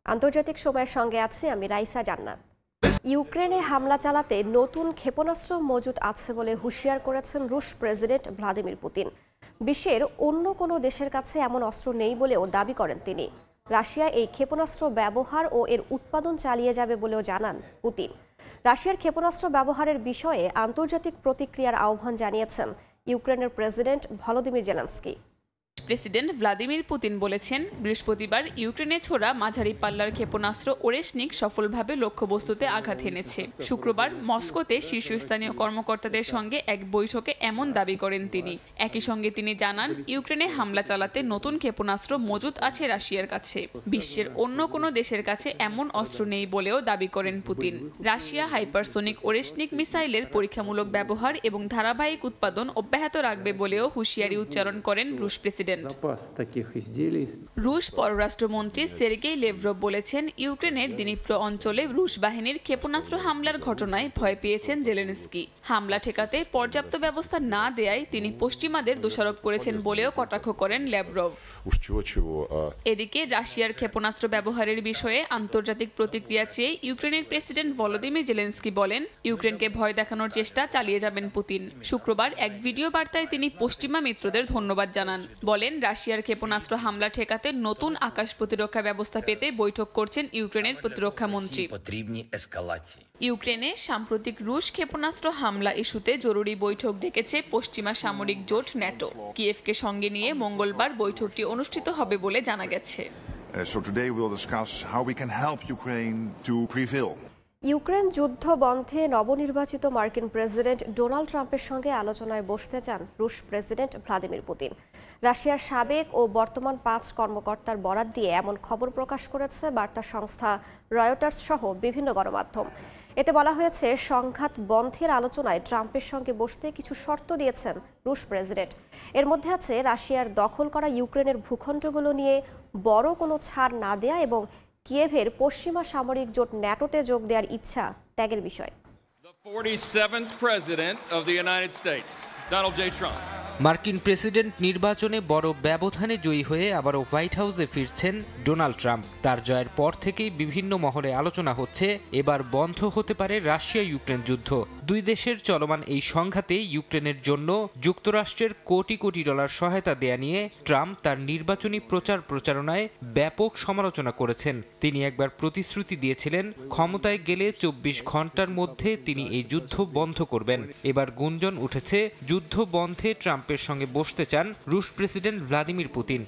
আন্তর্জাতিক সময়ের সঙ্গে আছি আমি রাইসা জান্নাত। ইউক্রেনে হামলা চালাতে নতুন ক্ষেপণাস্ত্র মজুত আছে বলে হুঁশিয়ার করেছেন রুশ প্রেসিডেন্ট ভ্লাদিমির পুতিন। বিশ্বের অন্য কোনো দেশের কাছে এমন অস্ত্র নেই বলেও দাবি করেন তিনি। রাশিয়া এই ক্ষেপণাস্ত্র ব্যবহার ও এর উৎপাদন চালিয়ে যাবে বলেও জানান পুতিন। রাশিয়ার ক্ষেপণাস্ত্র ব্যবহারের বিষয়ে আন্তর্জাতিক প্রতিক্রিয়ার আহ্বান জানিয়েছেন ইউক্রেনের president Volodymyr Zelensky. President Vladimir Putin বলেছেন, বৃহস্পতিবার ইউক্রেনে ছোড়া মাঝারি পাল্লার ক্ষেপণাস্ত্র ওরেশনিক সফলভাবে লক্ষ্যবস্তুতে আঘাত হেনেছে। শুক্রবার মস্কোতে শীর্ষস্থানীয় কর্মকর্তাদের সঙ্গে এক বৈঠকে এমন দাবি করেন তিনি। একই সঙ্গে তিনি জানান, ইউক্রেনে হামলা চালাতে নতুন ক্ষেপণাস্ত্র মজুত আছে রাশিয়ার কাছে। বিশ্বের অন্য কোনো দেশের কাছে এমন অস্ত্র নেই বলেও দাবি করেন পুতিন। রাশিয়া হাইপারসোনিক ওরেশনিক মিসাইলের পরীক্ষামূলক ব্যবহার এবং ধারাবাহিক উৎপাদন অব্যাহত রাখবে বলেও হুঁশিয়ারি উচ্চারণ করেন রুশ প্রেসিডেন্ট। রুশ পররাষ্ট্রমন্ত্রী সের্গেই লেভরভ বলেছেন, ইউক্রেনের দিনিপ্র অঞ্চলে রুশ বাহিনীর ক্ষেপণাস্ত্র হামলার ঘটনায় ভয় পেয়েছেন জেলেনস্কি। হামলা ঠেকাতে পর্যাপ্ত ব্যবস্থা না দেয়ায় তিনি পশ্চিমাদের দোষারোপ করেছেন বলেও কটাক্ষ করেন লেভরভ। এদিকে রাশিয়ার ক্ষেপণাস্ত্র ব্যবহারের বিষয়ে আন্তর্জাতিক প্রতিক্রিয়া চেয়ে ইউক্রেনের প্রেসিডেন্ট ভলোদিমির জেলেনস্কি বলেন, ইউক্রেনকে ভয় দেখানোর চেষ্টা চালিয়ে যাবেন পুতিন। শুক্রবার এক ভিডিও বার্তায় তিনি পশ্চিমা মিত্রদের ধন্যবাদ জানান। বলেন, রাশিয়ার ক্ষেপণাস্ত্র হামলা ঠেকাতে নতুন আকাশ প্রতিরক্ষা ব্যবস্থা পেতে বৈঠক করছেন ইউক্রেনের প্রতিরক্ষা মন্ত্রী। ইউক্রেনে সাম্প্রতিক রুশ ক্ষেপণাস্ত্র হামলা ইস্যুতে জরুরি বৈঠক ডেকেছে পশ্চিমা সামরিক জোট ন্যাটো। কিয়েভকে সঙ্গে নিয়ে মঙ্গলবার বৈঠকটি অনুষ্ঠিত হবে বলে জানা গেছে। ইউক্রেন যুদ্ধ বন্ধে নবনির্বাচিত মার্কিন প্রেসিডেন্ট ডোনাল্ড ট্রাম্পের সঙ্গে আলোচনায় বসতে চান রুশ প্রেসিডেন্ট ভ্লাদিমির পুতিন। রাশিয়ার সাবেক ও বর্তমান 5 কর্মকর্তার বরাত দিয়ে এমন খবর প্রকাশ করেছে বার্তা সংস্থা রয়টার্স সহ বিভিন্ন গণমাধ্যম। এতে বলা হয়েছে, সংঘাত বন্ধের আলোচনায় ট্রাম্পের সঙ্গে বসতে কিছু শর্ত দিয়েছেন রুশ প্রেসিডেন্ট। এর মধ্যে আছে রাশিয়ার দখল করা ইউক্রেনের ভূখণ্ডগুলো নিয়ে বড় কোনো ছাড় না দেয়া এবং কিয়েভের পশ্চিমা সামরিক জোট ন্যাটোতে যোগ দেওয়ার ইচ্ছা ত্যাগের বিষয়। মার্কিন প্রেসিডেন্ট নির্বাচনে বড় ব্যবধানে জয়ী হয়ে আবারও হোয়াইট হাউসে ফিরছেন ডোনাল্ড ট্রাম্প। তার জয়ের পর থেকেই বিভিন্ন মহলে আলোচনা হচ্ছে, এবার বন্ধ হতে পারে রাশিয়া ইউক্রেন যুদ্ধ। দুই দেশের চলমান এই সংঘাতে ইউক্রেনের জন্য যুক্তরাষ্ট্রের কোটি কোটি ডলার সহায়তা দেয়া নিয়ে ট্রাম্প তার নির্বাচনী প্রচারণায় ব্যাপক সমালোচনা করেছেন। তিনি একবার প্রতিশ্রুতি দিয়েছিলেন, ক্ষমতায় গেলে 24 ঘন্টার মধ্যে তিনি এই যুদ্ধ বন্ধ করবেন। এবার গুঞ্জন উঠেছে, যুদ্ধ বন্ধে ট্রাম্পের সঙ্গে বসতে চান রুশ প্রেসিডেন্ট ভ্লাদিমির পুতিন।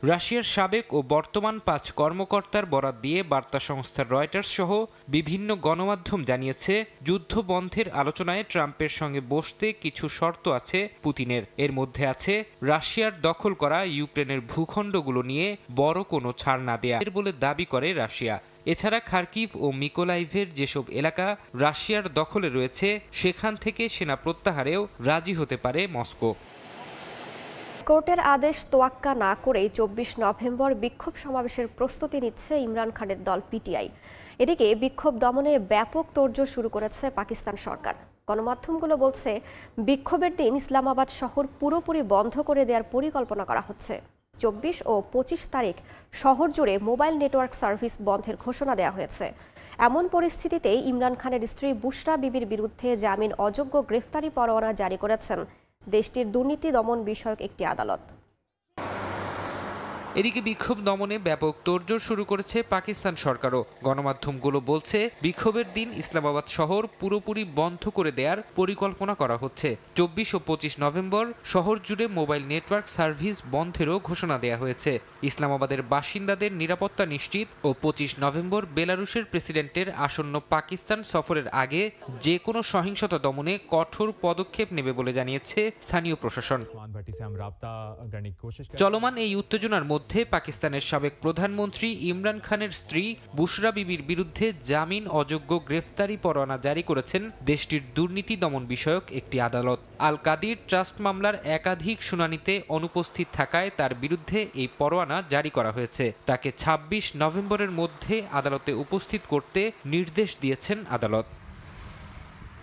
রাশিয়ার সাবেক ও বর্তমান 5 কর্মকর্তার বরাত দিয়ে বার্তা সংস্থা রয়টার্স সহ বিভিন্ন গণমাধ্যম জানিয়েছে, যুদ্ধ বন্ধের আলোচনায় ট্রাম্পের সঙ্গে বসতে কিছু শর্ত আছে পুতিনের। এর মধ্যে আছে রাশিয়ার দখল করা ইউক্রেনের ভূখণ্ডগুলো নিয়ে বড় কোনো ছাড় না দেয়া বলে দাবি করে রাশিয়া। এছাড়া খার্কিভ ও মিকোলাইভের যেসব এলাকা রাশিয়ার দখলে রয়েছে, সেখান থেকে সেনা প্রত্যাহারেও রাজি হতে পারে মস্কো। কোর্টের আদেশ তোয়াক্কা না করেই 24 নভেম্বর বিক্ষোভ সমাবেশের প্রস্তুতি নিচ্ছে ইমরান খানের দল পিটিআই। এদিকে বিক্ষোভ দমনে ব্যাপক তোড়জোড় শুরু করেছে পাকিস্তান সরকার। গণমাধ্যমগুলো বলছে, বিক্ষোভের দিন ইসলামাবাদ শহর পুরোপুরি বন্ধ করে দেওয়ার পরিকল্পনা করা হচ্ছে। 24 ও 25 তারিখ শহর জুড়ে মোবাইল নেটওয়ার্ক সার্ভিস বন্ধের ঘোষণা দেওয়া হয়েছে। এমন পরিস্থিতিতে ইমরান খানের স্ত্রী বুশরা বিবির বিরুদ্ধে জামিন অযোগ্য গ্রেফতারি পরোয়ানা জারি করেছেন দেশটির দুর্নীতি দমন বিষয়ক একটি আদালত। এদিকে বিক্ষোভ দমনে ব্যাপক তোড়জোড় শুরু করেছে পাকিস্তান সরকারও। গণমাধ্যমগুলো বলছে, বিক্ষোভের দিন ইসলামাবাদ শহর পুরোপুরি বন্ধ করে দেওয়ার পরিকল্পনা করা হচ্ছে। 24 ও 25 নভেম্বর শহর জুড়ে মোবাইল নেটওয়ার্ক সার্ভিস বন্ধেরও ঘোষণা দেওয়া হয়েছে। ইসলামাবাদের বাসিন্দাদের নিরাপত্তা নিশ্চিত ও 25 নভেম্বর বেলারুশের প্রেসিডেন্টের আসন্ন পাকিস্তান সফরের আগে যে কোনো সহিংসতা দমনে কঠোর পদক্ষেপ নেবে বলে জানিয়েছে স্থানীয় প্রশাসন। চলমান এই উত্তেজনার মধ্যে পাকিস্তানের সাবেক প্রধানমন্ত্রী ইমরান খানের স্ত্রী বুশরা বিবির বিরুদ্ধে জামিন অযোগ্য গ্রেফতারি পরোয়ানা জারি করেছেন দেশটির দুর্নীতি দমন বিষয়ক একটি আদালত। আল কাদির ট্রাস্ট মামলার একাধিক শুনানিতে অনুপস্থিত থাকায় তার বিরুদ্ধে এই পরোয়ানা জারি করা হয়েছে। তাকে 26 নভেম্বরের মধ্যে আদালতে উপস্থিত করতে নির্দেশ দিয়েছেন আদালত।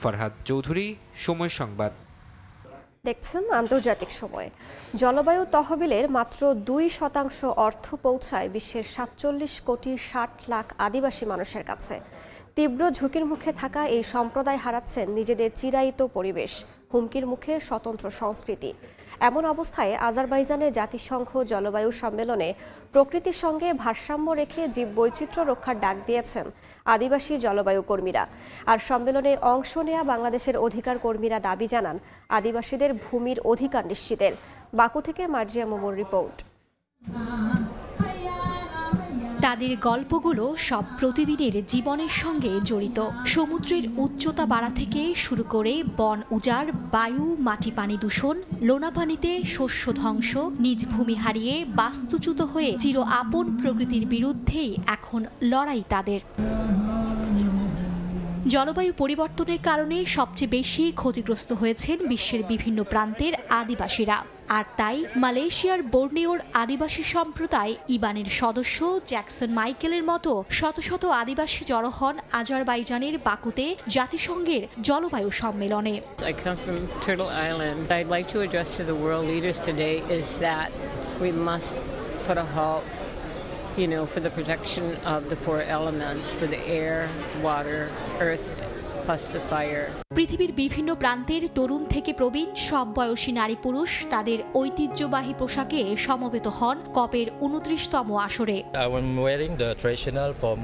ফরহাদ চৌধুরী, সময় সংবাদ। দেখছেন আন্তর্জাতিক সময়। জলবায়ু তহবিলের মাত্র 2% অর্থ পৌঁছায় বিশ্বের 47 কোটি 60 লাখ আদিবাসী মানুষের কাছে। তীব্র ঝুঁকির মুখে থাকা এই সম্প্রদায় হারাচ্ছেন নিজেদের চিরায়িত পরিবেশ, হুমকির মুখে স্বতন্ত্র সংস্কৃতি। এমন অবস্থায় আজারবাইজানে জাতিসংঘ জলবায়ু সম্মেলনে প্রকৃতির সঙ্গে ভারসাম্য রেখে জীববৈচিত্র্য রক্ষার ডাক দিয়েছেন আদিবাসী জলবায়ু কর্মীরা। আর সম্মেলনে অংশ নেয়া বাংলাদেশের অধিকার কর্মীরা দাবি জানান আদিবাসীদের ভূমির অধিকার নিশ্চিতের। বাকু থেকে মার্জিয়া মোমোর রিপোর্ট। তাদের গল্পগুলো সব প্রতিদিনের জীবনের সঙ্গে জড়িত। সমুদ্রের উচ্চতা বাড়া থেকে শুরু করে বন উজাড়, বায়ু, মাটি, পানি দূষণ, লোনা পানিতে শস্য ধ্বংস, নিজ ভূমি হারিয়ে বাস্তুচ্যুত হয়ে চির আপন প্রকৃতির বিরুদ্ধেই এখন লড়াই তাদের। জলবায়ু পরিবর্তনের কারণে সবচেয়ে বেশি ক্ষতিগ্রস্ত হয়েছেন বিশ্বের বিভিন্ন প্রান্তের আদিবাসীরা। আর তাই মালয়েশিয়ার বোর্নিওর আদিবাসী সম্প্রদায় ইবানের সদস্য জ্যাকসন মাইকেলের মতো শত শত আদিবাসী জড়ো হন আজারবাইজানের বাকুতে জাতিসংঘের জলবায়ু সম্মেলনে। I come from Turtle Island. I'd like to address to the world leaders today is that we must put a halt, for the protection of the four elements, for the air, water, earth, plus the fire. পৃথিবীর বিভিন্ন প্রান্তের তরুণ থেকে প্রবীণ সব বয়সী নারী পুরুষ তাদের ঐতিহ্যবাহী পোশাকে সমবেত হন কপের 29তম আসরে। I'm wearing the traditional from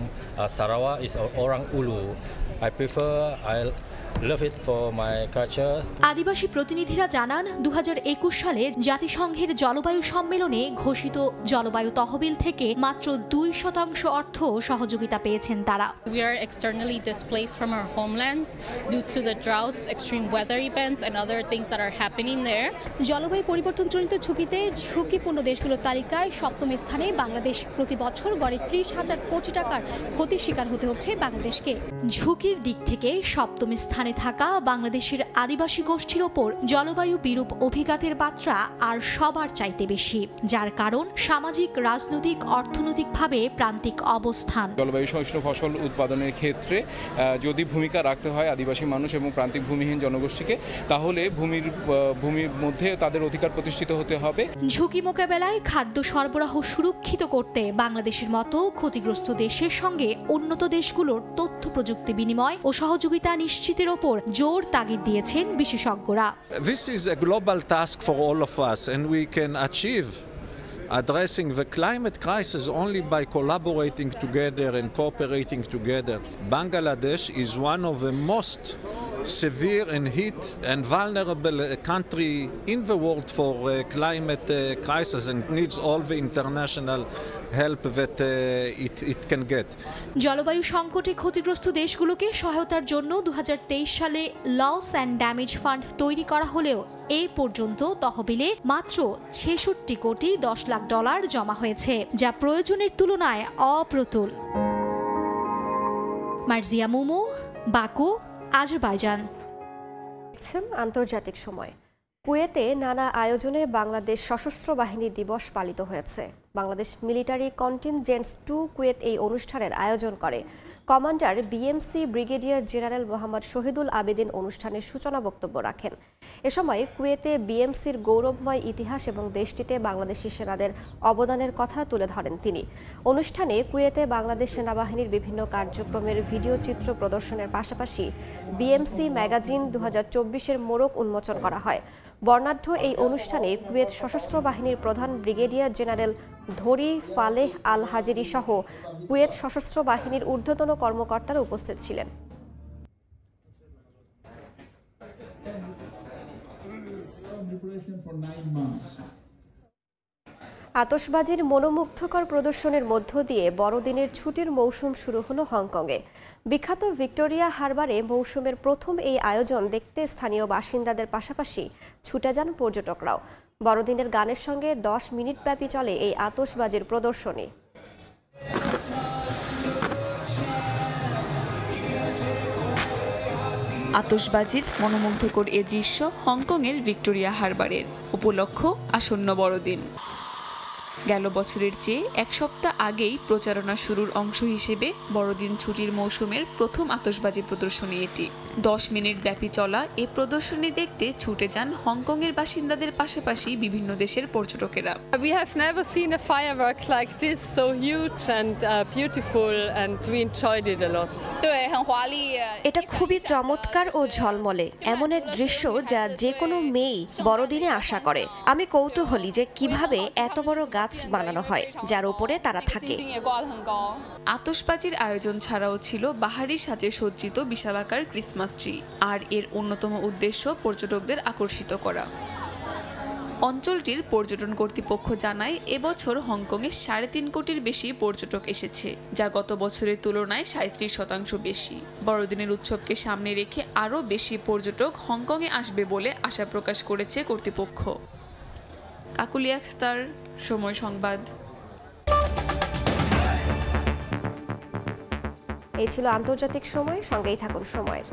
Sarawak is Orang Ulu. I love it for my culture. আদিবাসী প্রতিনিধিরা জানান 2021 সালে জাতিসংঘের জলবায়ু সম্মেলনে ঘোষিত জলবায়ু তহবিল থেকে মাত্র 2% অর্থ সহযোগিতা পেয়েছেন তারা। We are externally displaced from our homelands due to the droughts, extreme weather events and other things that are happening there. জলবায়ু পরিবর্তনজনিত ঝুঁকিতে ঝুঁকিপূর্ণ দেশগুলোর তালিকায় 7ম স্থানে বাংলাদেশ। প্রতি বছর গড়ে 30,000 কোটি টাকার ক্ষতির শিকার হতে হচ্ছে বাংলাদেশকে। ঝুঁকির দিক থেকে 7ম স্থানে থাকা বাংলাদেশের আদিবাসী গোষ্ঠীর ওপর জলবায়ু বিরূপ অভিঘাতের মাত্রা আর সবার চাইতে বেশি, যার কারণ সামাজিক, রাজনৈতিক, অর্থনৈতিকভাবে প্রান্তিক অবস্থান। জলবায়ু সহিষ্ণু ফসল উৎপাদনের ক্ষেত্রে যদি ভূমিকা রাখতে হয় আদিবাসী মানুষ এবং প্রান্তিক ভূমিহীন জনগোষ্ঠীকে, তাহলে ভূমির মধ্যে তাদের অধিকার প্রতিষ্ঠিত হতে হবে। ঝুঁকি মোকাবেলায় খাদ্য সরবরাহ সুরক্ষিত করতে বাংলাদেশের মতো ক্ষতিগ্রস্ত দেশের সঙ্গে উন্নত দেশগুলোর তথ্য প্রযুক্তি বিনিময় ও সহযোগিতা নিশ্চিতের ওপর জোর তাগিদ দিয়েছেন বিশেষজ্ঞরা। This is a global task for all of us and we can achieve addressing the climate crisis only by collaborating together and cooperating together. Bangladesh is one of the most severe and heat and vulnerable country in the world for climate crisis and needs all the international help that it can get. জলবায়ু সংকটে ক্ষতিগ্রস্ত দেশগুলোকে সহায়তার জন্য 2023 সালে loss and damage fund তৈরি করা হলেও এই পর্যন্ত তহবিলে মাত্র 66 কোটি 10 লাখ ডলার জমা হয়েছে, যা প্রয়োজনের তুলনায় অপ্রতুল। Marjia momo, Baku, Azerbaijan. দেখছেন আন্তর্জাতিক সময়। কুয়েতে নানা আয়োজনে বাংলাদেশ সশস্ত্র বাহিনী দিবস পালিত হয়েছে। বাংলাদেশ মিলিটারি কন্টিনজেন্টস 2 কুয়েত এই অনুষ্ঠানের আয়োজন করে। Commander BMC brigadier general Mohammad Shahidul Abedin অনুষ্ঠানের সূচনা বক্তব্য রাখেন। এ সময় কুয়েতে বিএমসির গৌরবময় ইতিহাস এবং দেশটিতে বাংলাদেশি সেনাদের অবদানের কথা তুলে ধরেন তিনি। অনুষ্ঠানে কুয়েতে বাংলাদেশ সেনাবাহিনীর বিভিন্ন কার্যক্রমের ভিডিও চিত্র প্রদর্শনের পাশাপাশি বিএমসি ম্যাগাজিন 2024-এর মোড়ক উন্মোচন করা হয়। বর্ণাঢ্য এই অনুষ্ঠানে কুয়েত সশস্ত্র বাহিনীর প্রধান ব্রিগেডিয়ার জেনারেল ধরি ফালেহ আল হাজিরি সহ কুয়েত সশস্ত্র বাহিনীর ঊর্ধ্বতন কর্মকর্তারা উপস্থিত ছিলেন। আতশবাজির মনোমুগ্ধকর প্রদর্শনের মধ্য দিয়ে বড়দিনের ছুটির মৌসুম শুরু হলো হংকংয়ে। বিখ্যাত ভিক্টোরিয়া হারবারে মৌসুমের প্রথম এই আয়োজন দেখতে স্থানীয় বাসিন্দাদের পাশাপাশি ছুটে যান পর্যটকরাও। বড়দিনের গানের সঙ্গে 10 মিনিট ব্যাপী চলে এই আতশবাজির প্রদর্শনী। আতশবাজির মনোমুগ্ধকর এ দৃশ্য হংকংয়ের ভিক্টোরিয়া হারবারের উপলক্ষ আসন্ন বড়দিন। গেল বছরের চেয়ে এক সপ্তাহ আগেই প্রচারণা শুরুর অংশ হিসেবে বড়দিন ছুটির মৌসুমের প্রথম আতশবাজি প্রদর্শনী এটি। 10 মিনিট ব্যাপী চলা এ প্রদর্শনী দেখতে ছুটে যান হংকংয়ের বাসিন্দাদের পাশাপাশি বিভিন্ন দেশের পর্যটকেরা। We have never seen a firework like this, so huge and beautiful, and we enjoyed it a lot. এটা খুবই চমৎকার ও ঝলমলে, এমন এক দৃশ্য যা যে কোনো মেয়েই বড়দিনে আশা করে। আমি কৌতূহলী যে কিভাবে এত বড় গাছ বানানো হয় যার উপরে তারা থাকে। আতশবাজির আয়োজন ছাড়াও ছিল বাহারি সাজে সজ্জিত বিশালাকার ক্রিসমাস ট্রি, আর এর অন্যতম উদ্দেশ্য পর্যটকদের আকর্ষিত করা। অঞ্চলটির পর্যটন কর্তৃপক্ষ জানায় এবছর হংকংয়ে 3.5 কোটির বেশি পর্যটক এসেছে, যা গত বছরের তুলনায় 37% বেশি। বড়দিনের উৎসবকে সামনে রেখে আরও বেশি পর্যটক হংকংয়ে আসবে বলে আশা প্রকাশ করেছে কর্তৃপক্ষ। কাকুলি আখতার, সময় সংবাদ। এই ছিল আন্তর্জাতিক সময়, সঙ্গেই থাকুন সময়ের।